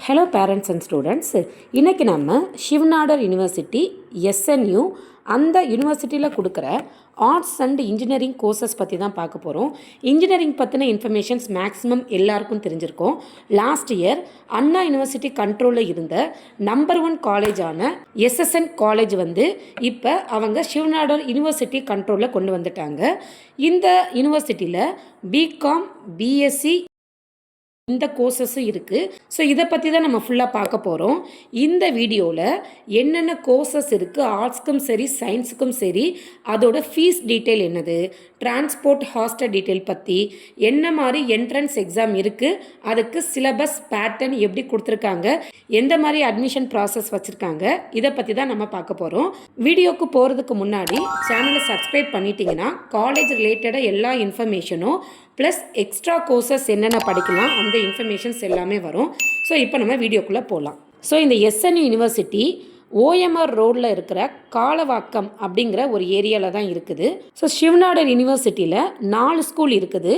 Hello parents and students, இன்றைக்கி நம்ம சிவநாடர் university SNU அந்த யூனிவர்சிட்டியில் கொடுக்குற ஆர்ட்ஸ் அண்ட் இன்ஜினியரிங் கோர்சஸ் பற்றி தான் பார்க்க போகிறோம். இன்ஜினியரிங் பற்றின இன்ஃபர்மேஷன்ஸ் மேக்ஸிமம் எல்லாருக்கும் தெரிஞ்சிருக்கும். லாஸ்ட் இயர் அண்ணா யூனிவர்சிட்டி கண்ட்ரோலில் இருந்த நம்பர் 1 காலேஜான எஸ்எஸ்என் காலேஜ் இப்போ அவங்க சிவநாடர் யூனிவர்சிட்டி கண்ட்ரோலில் கொண்டு வந்துட்டாங்க. இந்த யூனிவர்சிட்டியில் பிகாம், பிஎஸ்சி இந்த கோர்சஸும் இருக்குது. ஸோ இதை பற்றி தான் நம்ம ஃபுல்லாக பார்க்க போகிறோம். இந்த வீடியோவில் என்னென்ன கோர்சஸ் இருக்குது, ஆர்ட்ஸ்க்கும் சரி சயின்ஸுக்கும் சரி, அதோட ஃபீஸ் டீட்டெயில் என்னது, டிரான்ஸ்போர்ட் ஹாஸ்டல் டீட்டெயில் பற்றி, என்ன மாதிரி என்ட்ரன்ஸ் எக்ஸாம் இருக்குது, அதுக்கு சிலபஸ் பேட்டர்ன் எப்படி கொடுத்துருக்காங்க, எந்த மாதிரி அட்மிஷன் ப்ராசஸ் வச்சுருக்காங்க, இதை பற்றி தான் நம்ம பார்க்க போகிறோம். வீடியோவுக்கு போகிறதுக்கு முன்னாடி சேனலை சப்ஸ்கிரைப் பண்ணிட்டீங்கன்னா காலேஜ் ரிலேட்டடாக எல்லா இன்ஃபர்மேஷனும் ப்ளஸ் எக்ஸ்ட்ரா கோர்சஸ் என்னென்ன படிக்கலாம் அந்த இன்ஃபர்மேஷன்ஸ் எல்லாமே வரும். ஸோ இப்போ நம்ம வீடியோக்குள்ளே போகலாம். ஸோ இந்த எஸ்என்யூ யூனிவர்சிட்டி ஓஎம்ஆர் ரோடில் இருக்கிற காலவாக்கம் அப்படிங்கிற ஒரு ஏரியாவில் தான் இருக்குது. ஸோ சிவநாடர் யூனிவர்சிட்டியில் 4 ஸ்கூல் இருக்குது.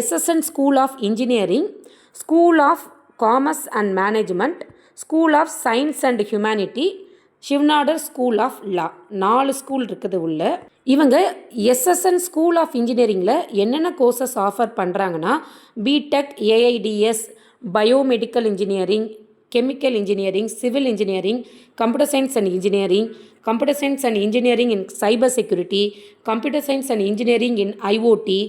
SSN school of engineering, school of commerce and management, school of science and humanity, Shiv Nadar school of law, 4 school இருக்குது உள்ள. இவங்க எஸ்எஸ்என் ஸ்கூல் ஆஃப் இன்ஜினியரிங்கில் என்னென்ன கோர்சஸ் ஆஃபர் பண்ணுறாங்கன்னா, BTech, AIDS, biomedical engineering, chemical engineering, civil engineering, computer science and engineering, computer science and engineering in cyber security, computer science and engineering in IoT,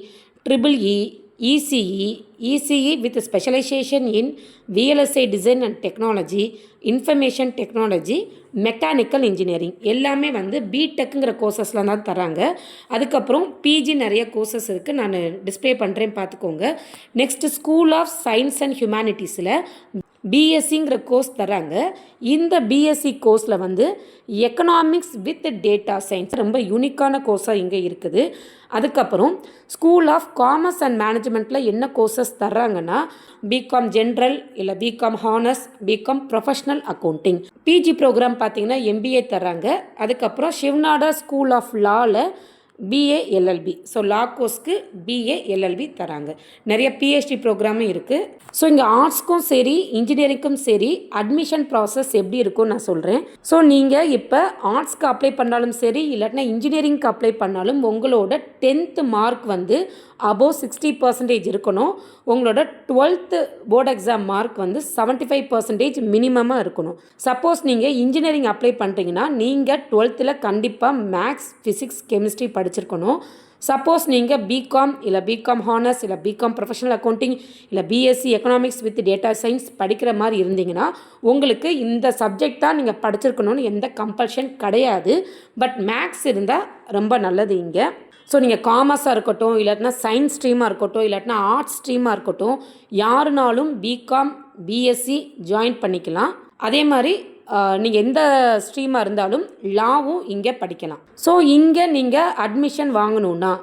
EEE, ECE with specialization in VLSI design and technology, information technology, mechanical engineering எல்லாமே பிடெக்குங்கிற கோர்சஸில் தான் தராங்க. அதுக்கப்புறம் PG நிறைய courses இருக்குது, நான் display பண்ணுறேன் பார்த்துக்கோங்க. Next school of science and ஹியூமனிட்டிஸில் பிஎஸ்சிங்கிற கோர்ஸ் தராங்க. இந்த பிஎஸ்சி கோர்ஸில் எக்கனாமிக்ஸ் வித் டேட்டா சயின்ஸ் ரொம்ப யூனிக்கான கோர்ஸாக இங்கே இருக்குது. அதுக்கப்புறம் ஸ்கூல் ஆஃப் காமர்ஸ் அண்ட் மேனேஜ்மெண்ட்டில் என்ன கோர்சஸ் தர்றாங்கன்னா, பிகாம் ஜென்ரல் இல்லை BCom honours, BCom professional accounting. PG programme பார்த்தீங்கன்னா எம்பிஏ தர்றாங்க. அதுக்கப்புறம் சிவநாடர் ஸ்கூல் ஆஃப் லாவில் பிஏ எல்எல்பி, ஸோ லா கோர்ஸ்க்கு பிஏ எல்எல்பி தராங்க. நிறைய பிஹெச்டி ப்ரோக்ராமும் இருக்குது. ஸோ இங்கே ஆர்ட்ஸ்க்கும் சரி இன்ஜினியரிங்க்கும் சரி அட்மிஷன் ப்ராசஸ் எப்படி இருக்கும்னு நான் சொல்கிறேன். ஸோ நீங்கள் இப்போ ஆர்ட்ஸ்க்கு அப்ளை பண்ணாலும் சரி இல்லாட்டினா இன்ஜினியரிங்க்கு அப்ளை பண்ணாலும் உங்களோட 10th மார்க் அபோவ் 60% இருக்கணும். உங்களோட 12th போர்டு எக்ஸாம் மார்க் 75% மினிமமாக இருக்கணும். சப்போஸ் நீங்கள் இன்ஜினியரிங் அப்ளை பண்ணுறீங்கன்னா நீங்கள் 12th கண்டிப்பாக மேக்ஸ், ஃபிசிக்ஸ், கெமிஸ்ட்ரி படிச்சிருக்கணும். சப்போஸ் நீங்கள் பிகாம் இல்லை பிகாம் ஹானர்ஸ் இல்லை பிகாம் ப்ரொஃபஷனல் அக்கௌண்டிங் இல்லை BSc economics with data science படிக்கிற மாதிரி இருந்தீங்கன்னா உங்களுக்கு இந்த சப்ஜெக்ட் தான் நீங்கள் படிச்சிருக்கணும்னு எந்த கம்பல்ஷன் கிடையாது. பட் மேக்ஸ் இருந்தால் ரொம்ப நல்லது இங்கே. ஸோ நீங்கள் காமர்ஸாக இருக்கட்டும் இல்லாட்டினா சயின்ஸ் ஸ்ட்ரீமாக இருக்கட்டும் இல்லாட்டினா ஆர்ட்ஸ் ஸ்ட்ரீமாக இருக்கட்டும், யாருனாலும் பிகாம், பிஎஸ்சி ஜாயின் பண்ணிக்கலாம். அதே மாதிரி நீங்கள் எந்த ஸ்ட்ரீமாக இருந்தாலும் லாவும் இங்கே படிக்கலாம். ஸோ இங்கே நீங்கள் அட்மிஷன் வாங்கணுன்னா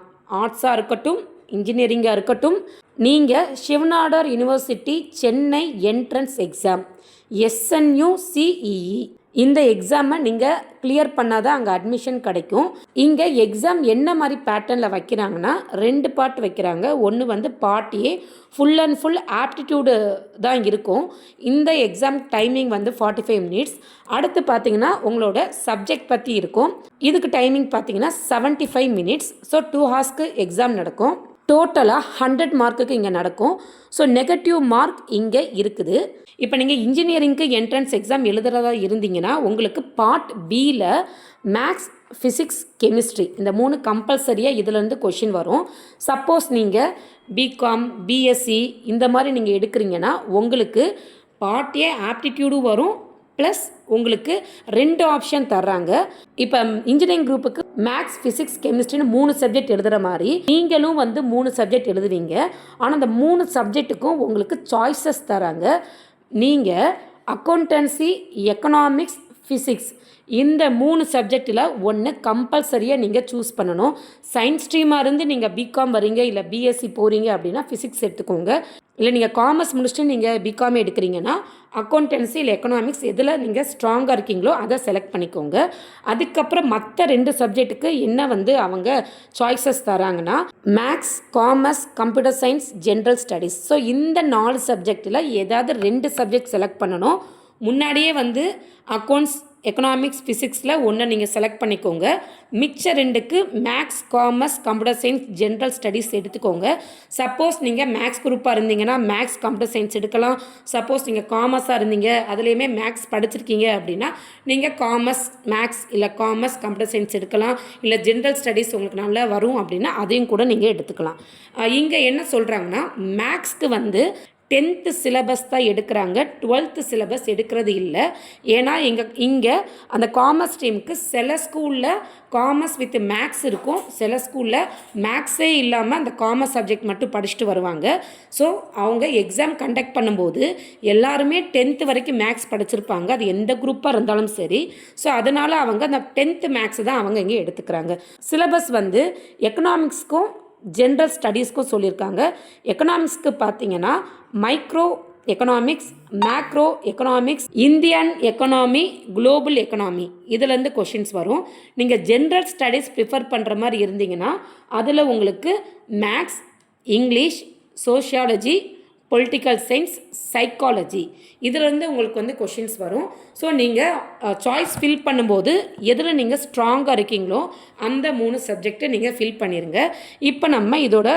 ஆர்ட்ஸாக இருக்கட்டும் இன்ஜினியரிங்காக இருக்கட்டும், நீங்கள் Shiv Nadar university Chennai entrance exam SNU CEE இந்த எக்ஸாமை நீங்கள் கிளியர் பண்ணால் தான் அங்கே அட்மிஷன் கிடைக்கும். இங்கே எக்ஸாம் என்ன மாதிரி பேட்டர்னில் வைக்கிறாங்கன்னா 2 பார்ட் வைக்கிறாங்க. ஒன்று part A full and full aptitude தான் இருக்கும். இந்த எக்ஸாம் டைமிங் 45 மினிட்ஸ். அடுத்து பார்த்தீங்கன்னா உங்களோட சப்ஜெக்ட் பற்றி இருக்கும். இதுக்கு டைமிங் பார்த்தீங்கன்னா 75 மினிட்ஸ். ஸோ 2 ஹார்ஸ்க்கு எக்ஸாம் நடக்கும். டோட்டலாக 100 மார்க்குக்கு இங்கே நடக்கும். ஸோ நெகட்டிவ் மார்க் இங்கே இருக்குது. இப்போ நீங்கள் இன்ஜினியரிங்க்கு என்ட்ரன்ஸ் எக்ஸாம் எழுதுறதா இருந்தீங்கன்னா உங்களுக்கு பார்ட் பியில் மேக்ஸ், ஃபிசிக்ஸ், கெமிஸ்ட்ரி இந்த 3 கம்பல்சரியாக இதிலேருந்து கொஷின் வரும். சப்போஸ் நீங்கள் பிகாம், பிஎஸ்சி இந்த மாதிரி நீங்கள் எடுக்கிறீங்கன்னா உங்களுக்கு பார்ட் ஏ ஆப்டிடியூடும் வரும், ப்ளஸ் உங்களுக்கு 2 ஆப்ஷன் தர்றாங்க. இப்போ இன்ஜினியரிங் குரூப்புக்கு மேக்ஸ், ஃபிசிக்ஸ், கெமிஸ்ட்ரின்னு 3 சப்ஜெக்ட் எழுதுகிற மாதிரி நீங்களும் 3 சப்ஜெக்ட் எழுதுவீங்க. ஆனால் அந்த 3 சப்ஜெக்ட்டுக்கும் உங்களுக்கு சாய்ஸஸ் தராங்க. நீங்கள் அக்கௌண்டன்சி, எக்கனாமிக்ஸ், ஃபிசிக்ஸ் இந்த 3 சப்ஜெக்டில் ஒன்று கம்பல்சரியாக நீங்கள் சூஸ் பண்ணணும். சயின்ஸ் ஸ்ட்ரீமாக இருந்து நீங்கள் பிகாம் வரீங்க இல்லை பிஎஸ்சி போகிறீங்க அப்படின்னா ஃபிசிக்ஸ் எடுத்துக்கோங்க. இல்லை நீங்கள் காமர்ஸ் முடிச்சுட்டு நீங்கள் பிகாம் எடுக்கிறீங்கன்னா அக்கௌண்டன்சி இல்லை எக்கனாமிக்ஸ் எதில் நீங்கள் ஸ்ட்ராங்காக இருக்கீங்களோ அதை செலக்ட் பண்ணிக்கோங்க. அதுக்கப்புறம் மற்ற 2 சப்ஜெக்ட்டுக்கு என்ன வந்து அவங்க சாய்ஸஸ் தராங்கன்னா maths, commerce, computer science, general studies. So இந்த 4 சப்ஜெக்டில் ஏதாவது 2 சப்ஜெக்ட் செலக்ட் பண்ணணும். முன்னாடியே வந்து அக்கௌண்ட்ஸ், எக்கனாமிக்ஸ், ஃபிசிக்ஸில் ஒன்று நீங்கள் செலக்ட் பண்ணிக்கோங்க. மிச்ச 2க்கு maths, commerce, computer science, general studies எடுத்துக்கோங்க. சப்போஸ் நீங்கள் மேக்ஸ் குரூப்பாக இருந்தீங்கன்னா மேக்ஸ், கம்ப்யூட்டர் சயின்ஸ் எடுக்கலாம். சப்போஸ் நீங்கள் காமர்ஸாக இருந்தீங்க அதுலேயுமே மேக்ஸ் படிச்சிருக்கீங்க அப்படின்னா நீங்கள் காமர்ஸ் மேக்ஸ் இல்லை காமர்ஸ் கம்ப்யூட்டர் சயின்ஸ் எடுக்கலாம். இல்லை ஜென்ரல் ஸ்டடீஸ் உங்களுக்கு நல்லா வரும் அப்படின்னா அதையும் கூட நீங்கள் எடுத்துக்கலாம். இங்கே என்ன சொல்கிறாங்கன்னா மேக்ஸ்க்கு வந்து 10th சிலபஸ் தான் எடுக்கிறாங்க, 12th சிலபஸ் எடுக்கிறது இல்லை. ஏன்னா இங்கே அந்த காமர்ஸ் டீமுக்கு சில ஸ்கூலில் காமர்ஸ் வித் மேக்ஸ் இருக்கும், சில ஸ்கூலில் மேக்ஸே இல்லாமல் அந்த காமர்ஸ் சப்ஜெக்ட் மட்டும் படிச்சுட்டு வருவாங்க. ஸோ அவங்க எக்ஸாம் கண்டக்ட் பண்ணும்போது எல்லாருமே 10th வரைக்கும் மேக்ஸ் படிச்சிருப்பாங்க, அது எந்த குரூப்பாக இருந்தாலும் சரி. ஸோ அதனால் அவங்க அந்த 10th மேக்ஸ் தான் அவங்க இங்கே எடுத்துக்கிறாங்க. சிலபஸ் வந்து எக்கனாமிக்ஸ்க்கும் ஜென்ரல் ஸ்டடீஸ்க்கும் சொல்லியிருக்காங்க. எக்கனாமிக்ஸ்க்கு பார்த்தீங்கன்னா micro economics, macro economics, Indian economy, global economy, இதுலேருந்து கொஷின்ஸ் வரும். நீங்கள் ஜென்ரல் ஸ்டடீஸ் ப்ரிஃபர் பண்ணுற மாதிரி இருந்தீங்கன்னா அதில் உங்களுக்கு maths, English, sociology, political science, psychology, இதிலேருந்து உங்களுக்கு வந்து கொஷின்ஸ் வரும். ஸோ நீங்கள் சாய்ஸ் ஃபில் பண்ணும்போது எதில் நீங்கள் ஸ்ட்ராங்காக இருக்கீங்களோ அந்த 3 சப்ஜெக்டை நீங்கள் ஃபில் பண்ணிடுங்க. இப்போ நம்ம இதோட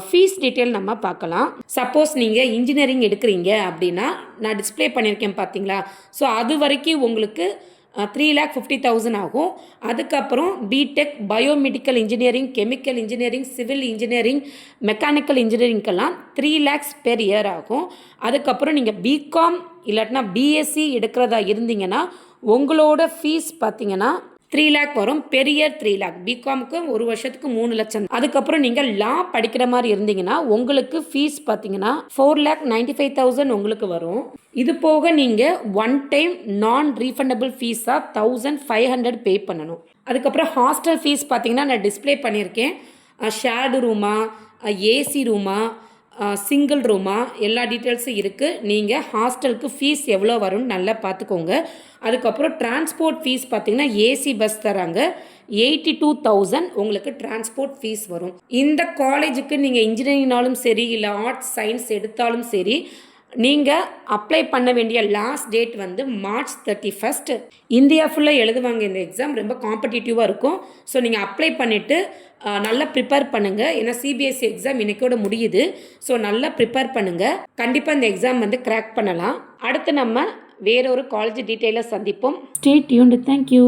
ஃபீஸ் டீட்டெயில் நம்ம பார்க்கலாம். சப்போஸ் நீங்கள் இன்ஜினியரிங் எடுக்கிறீங்க அப்படின்னா நான் டிஸ்பிளே பண்ணியிருக்கேன் பார்த்தீங்களா, ஸோ அது வரைக்கும் உங்களுக்கு 3,50,000 ஆகும். அதுக்கப்புறம் BTech, biomedical engineering, chemical engineering, civil engineering, mechanical இன்ஜினியரிங்க்கெல்லாம் 3 lakhs பெர் இயர் ஆகும். அதுக்கப்புறம் நீங்கள் பிகாம் இல்லாட்டினா பிஎஸ்சி எடுக்கிறதா இருந்தீங்கன்னா உங்களோட ஃபீஸ் பார்த்தீங்கன்னா 3 lakh வரும், பெர் இயர் 3 lakh. பிகாமுக்கு ஒரு வருஷத்துக்கு 3 லட்சம். அதுக்கப்புறம் நீங்கள் லா படிக்கிற மாதிரி இருந்தீங்கன்னா உங்களுக்கு ஃபீஸ் பார்த்தீங்கன்னா 4,95,000 உங்களுக்கு வரும். இது போக நீங்கள் ஒன் டைம் நான் ரீஃபண்டபிள் ஃபீஸாக 1,500 பே பண்ணணும். அதுக்கப்புறம் ஹாஸ்டல் ஃபீஸ் பார்த்தீங்கன்னா நான் டிஸ்பிளே பண்ணியிருக்கேன். ஷேர்டு ரூமா, ஏசி ரூமா, சிங்கிள் ரூமா, எல்லா டீட்டெயில்ஸும் இருக்குது. நீங்கள் ஹாஸ்டலுக்கு ஃபீஸ் எவ்வளோ வரும்னு நல்லா பார்த்துக்கோங்க. அதுக்கப்புறம் டிரான்ஸ்போர்ட் ஃபீஸ் பார்த்தீங்கன்னா ஏசி பஸ் தராங்க, 82,000 உங்களுக்கு டிரான்ஸ்போர்ட் ஃபீஸ் வரும். இந்த காலேஜுக்கு நீங்கள் இன்ஜினியரிங்னாலும் சரி இல்லை ஆர்ட்ஸ் சயின்ஸ் எடுத்தாலும் சரி நீங்கள் அப்ளை பண்ண வேண்டிய லாஸ்ட் டேட் வந்து March 31. இந்தியா ஃபுல்லாக எழுதுவாங்க இந்த எக்ஸாம், ரொம்ப காம்படிட்டிவாக இருக்கும். ஸோ நீங்கள் அப்ளை பண்ணிவிட்டு நல்லா ப்ரிப்பேர் பண்ணுங்கள். ஏன்னா சிபிஎஸ்சி எக்ஸாம் இன்றைக்கோட முடியுது. ஸோ நல்லா ப்ரிப்பேர் பண்ணுங்கள், கண்டிப்பாக இந்த எக்ஸாம் வந்து கிராக் பண்ணலாம். அடுத்து நம்ம வேறொரு காலேஜ் டீட்டெயிலை சந்திப்போம். Stay tuned. தேங்க்யூ.